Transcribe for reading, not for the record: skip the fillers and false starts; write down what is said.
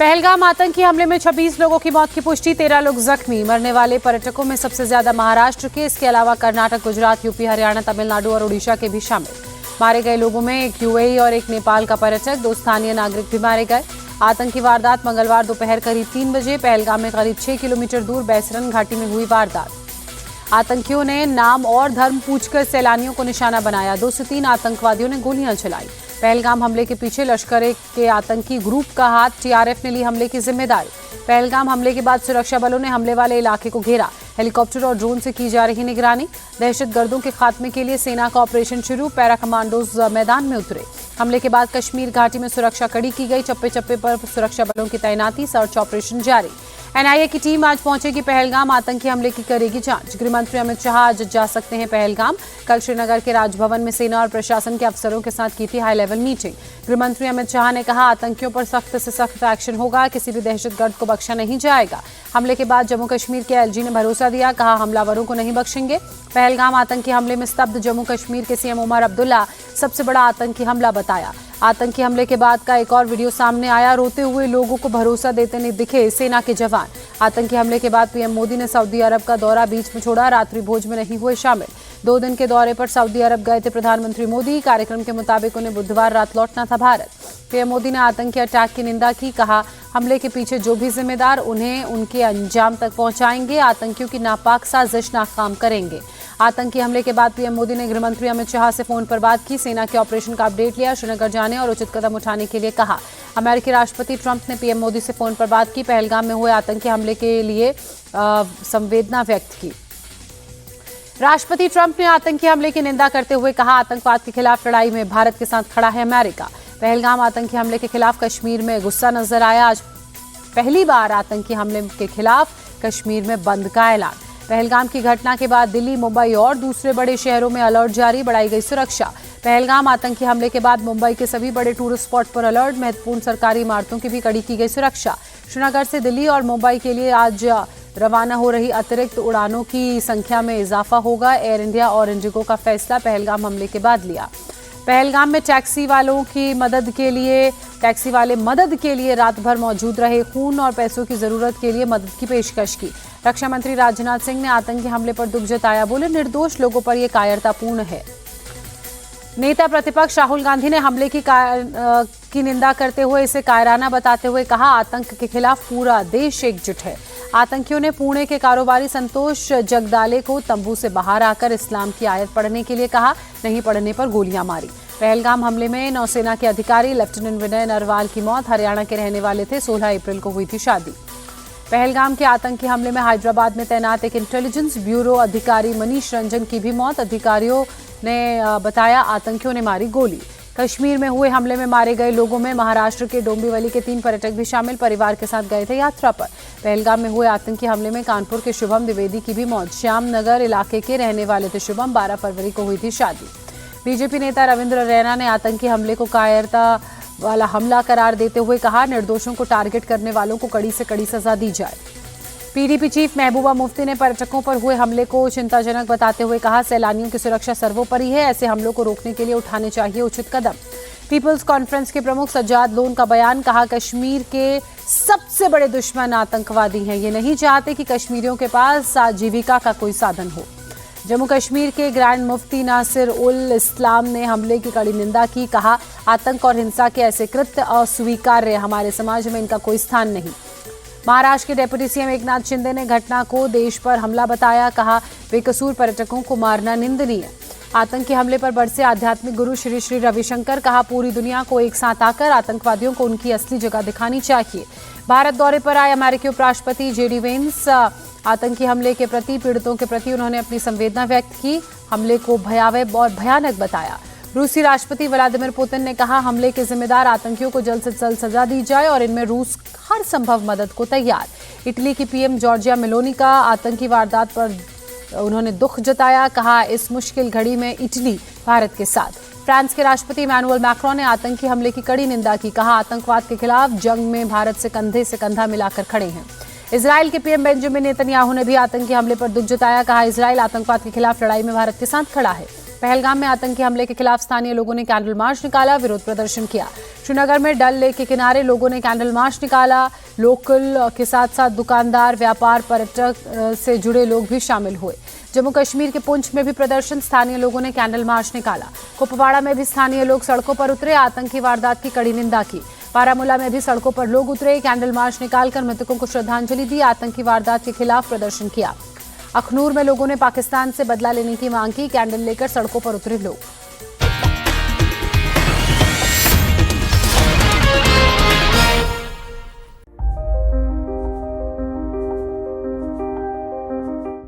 पहलगाम आतंकी हमले में 26 लोगों की मौत की पुष्टि, 13 लोग जख्मी। मरने वाले पर्यटकों में सबसे ज्यादा महाराष्ट्र के, इसके अलावा कर्नाटक, गुजरात, यूपी, हरियाणा, तमिलनाडु और उड़ीसा के भी शामिल। मारे गए लोगों में एक यूएई और एक नेपाल का पर्यटक, 2 स्थानीय नागरिक भी मारे गए। आतंकी वारदात मंगलवार दोपहर करीब 3 बजे पहलगाम में करीब 6 किलोमीटर दूर बैसरन घाटी में हुई वारदात। आतंकियों ने नाम और धर्म पूछकर सैलानियों को निशाना बनाया। 2 से 3 आतंकवादियों ने गोलियां चलाई। पहलगाम हमले के पीछे लश्कर के आतंकी ग्रुप का हाथ, टीआरएफ ने ली हमले की जिम्मेदारी। पहलगाम हमले के बाद सुरक्षा बलों ने हमले वाले इलाके को घेरा। हेलीकॉप्टर और ड्रोन से की जा रही निगरानी। दहशतगर्दों के खात्मे के लिए सेना का ऑपरेशन शुरू, पैरा कमांडोज मैदान में उतरे। हमले के बाद कश्मीर घाटी में सुरक्षा कड़ी की गई। चप्पे चप्पे पर सुरक्षा बलों की तैनाती, सर्च ऑपरेशन जारी। एनआईए की टीम आज पहुंचेगी पहलगाम, आतंकी हमले की करेगी जांच। गृहमंत्री अमित शाह आज जा सकते हैं पहलगाम। कल श्रीनगर के राजभवन में सेना और प्रशासन के अफसरों के साथ की थी हाई लेवल मीटिंग। गृहमंत्री अमित शाह ने कहा, आतंकियों पर सख्त से सख्त एक्शन होगा, किसी भी दहशतगर्द को बख्शा नहीं जाएगा। हमले के बाद जम्मू कश्मीर के एलजी ने भरोसा दिया, कहा हमलावरों को नहीं बख्शेंगे। पहलगाम आतंकी हमले में स्तब्ध जम्मू कश्मीर के सीएम उमर अब्दुल्ला सबसे बड़ा आतंकी हमला बताया। आतंकी हमले के बाद का एक और वीडियो सामने आया। रोते हुए लोगों को भरोसा देते नहीं दिखे सेना के जवान। आतंकी हमले के बाद पीएम मोदी ने सऊदी अरब का दौरा बीच में छोड़ा, रात्रि भोज में नहीं हुए शामिल। 2 दिन के दौरे पर सऊदी अरब गए थे प्रधानमंत्री मोदी। कार्यक्रम के मुताबिक उन्हें बुधवार रात लौटना था भारत। पीएम मोदी ने आतंकी अटैक की निंदा की, कहा हमले के पीछे जो भी जिम्मेदार उन्हें उनके अंजाम तक पहुंचाएंगे। आतंकियों की नापाक साजिश नाकाम करेंगे। आतंकी हमले के बाद पीएम मोदी ने गृहमंत्री अमित शाह से फोन पर बात की, सेना के ऑपरेशन का अपडेट लिया, श्रीनगर जाने और उचित कदम उठाने के लिए कहा। अमेरिकी राष्ट्रपति ट्रंप ने पीएम मोदी से फोन पर बात की, पहलगाम में हुए आतंकी हमले के लिए संवेदना व्यक्त की। राष्ट्रपति ट्रंप ने आतंकी हमले की निंदा करते हुए कहा, आतंकवाद के खिलाफ लड़ाई में भारत के साथ खड़ा है अमेरिका। पहलगाम आतंकी हमले के खिलाफ कश्मीर में गुस्सा नजर आया। आज पहली बार आतंकी हमले के खिलाफ कश्मीर में बंद का ऐलान। पहलगाम की घटना के बाद दिल्ली, मुंबई और दूसरे बड़े शहरों में अलर्ट जारी, बढ़ाई गई सुरक्षा। पहलगाम आतंकी हमले के बाद मुंबई के सभी बड़े टूरिस्ट स्पॉट पर अलर्ट, महत्वपूर्ण सरकारी इमारतों की भी कड़ी की गई सुरक्षा। श्रीनगर से दिल्ली और मुंबई के लिए आज रवाना हो रही अतिरिक्त उड़ानों की संख्या में इजाफा होगा। एयर इंडिया और इंडिगो का फैसला पहलगाम हमले के बाद लिया। पहलगाम में टैक्सी वाले मदद के लिए रात भर मौजूद रहे। खून और पैसों की जरूरत के लिए मदद की पेशकश की। रक्षा मंत्री राजनाथ सिंह ने आतंकी हमले पर दुख जताया, बोले निर्दोष लोगों पर यह कायरतापूर्ण है। नेता प्रतिपक्ष राहुल गांधी ने हमले की निंदा करते हुए इसे कायराना बताते हुए कहा, आतंक के खिलाफ पूरा देश एकजुट है। आतंकियों ने पुणे के कारोबारी संतोष जगदाले को तंबू से बाहर आकर इस्लाम की आयत पढ़ने के लिए कहा, नहीं पढ़ने पर गोलियां मारी। पहलगाम हमले में नौसेना के अधिकारी लेफ्टिनेंट विनय नरवाल की मौत, हरियाणा के रहने वाले थे। 16 अप्रैल को हुई थी शादी। पहलगाम के आतंकी हमले में हैदराबाद में तैनात एक इंटेलिजेंस ब्यूरो अधिकारी मनीष रंजन की भी मौत। अधिकारियों ने बताया, आतंकियों ने मारी गोली। कश्मीर में हुए हमले में मारे गए लोगों में महाराष्ट्र के डोंबिवली के 3 पर्यटक भी शामिल, परिवार के साथ गए थे यात्रा पर। पहलगाम में हुए आतंकी हमले में कानपुर के शुभम द्विवेदी की भी मौत। श्याम नगर इलाके के रहने वाले थे शुभम, 12 फरवरी को हुई थी शादी। बीजेपी नेता रविंद्र रैना ने आतंकी हमले को कायरता वाला हमला करार देते हुए कहा, निर्दोषों को टारगेट करने वालों को कड़ी से कड़ी सजा दी जाए। पीडीपी चीफ महबूबा मुफ्ती ने पर्यटकों पर हुए हमले को चिंताजनक बताते हुए कहा, सैलानियों की सुरक्षा सर्वोपरि है, ऐसे हमलों को रोकने के लिए उठाने चाहिए उचित कदम। पीपल्स कॉन्फ्रेंस के प्रमुख सज्जाद लोन का बयान, कहा कश्मीर के सबसे बड़े दुश्मन आतंकवादी हैं, ये नहीं चाहते कि कश्मीरियों के पास आजीविका का कोई साधन हो। जम्मू कश्मीर के ग्रैंड मुफ्ती नासिर उल इस्लाम ने हमले की कड़ी निंदा की, कहा आतंक और हिंसा के ऐसे कृत्य अस्वीकार्य, हमारे समाज में इनका कोई स्थान नहीं। महाराष्ट्र के डेप्यूटी सीएम एकनाथ शिंदे ने घटना को देश पर हमला बताया, कहा बेकसूर पर्यटकों को मारना निंदनीय। आतंकी हमले पर बरसे आध्यात्मिक गुरु श्री श्री रविशंकर, कहा पूरी दुनिया को एक साथ आकर आतंकवादियों को उनकी असली जगह दिखानी चाहिए। भारत दौरे पर आए अमेरिकी उपराष्ट्रपति जेडी वेंस, आतंकी हमले के प्रति पीड़ितों के प्रति उन्होंने अपनी संवेदना व्यक्त की, हमले को भयावह और भयानक बताया। रूसी राष्ट्रपति व्लादिमीर पुतिन ने कहा, हमले के जिम्मेदार आतंकियों को जल्द से जल्द सजा दी जाए और इनमें रूस हर संभव मदद को तैयार। इटली की पीएम जॉर्जिया मेलोनी का आतंकी वारदात पर उन्होंने दुख जताया, कहा इस मुश्किल घड़ी में इटली भारत के साथ। फ्रांस के राष्ट्रपति इमैनुअल मैक्रोन ने आतंकी हमले की कड़ी निंदा की, कहा आतंकवाद के खिलाफ जंग में भारत से कंधे से कंधा मिलाकर खड़े हैं। इजराइल के पीएम बेंजामिन नेतन्याहू ने भी आतंकी हमले पर दुख जताया, कहा इजराइल आतंकवाद के खिलाफ लड़ाई में भारत के साथ खड़ा है। पहलगाम में आतंकी हमले के खिलाफ स्थानीय लोगों ने कैंडल मार्च निकाला, विरोध प्रदर्शन किया। श्रीनगर में डल लेक के किनारे लोगों ने कैंडल मार्च निकाला। लोकल के साथ साथ दुकानदार, व्यापार, पर्यटक से जुड़े लोग भी शामिल हुए। जम्मू कश्मीर के पुंछ में भी प्रदर्शन, स्थानीय लोगों ने कैंडल मार्च निकाला। कुपवाड़ा में भी स्थानीय लोग सड़कों पर उतरे, आतंकी वारदात की कड़ी निंदा की। बारामूला में भी सड़कों पर लोग उतरे, कैंडल मार्च निकालकर मृतकों को श्रद्धांजलि दी, आतंकी वारदात के खिलाफ प्रदर्शन किया। अखनूर में लोगों ने पाकिस्तान से बदला लेने की मांग की, कैंडल लेकर सड़कों पर उतरे लोग।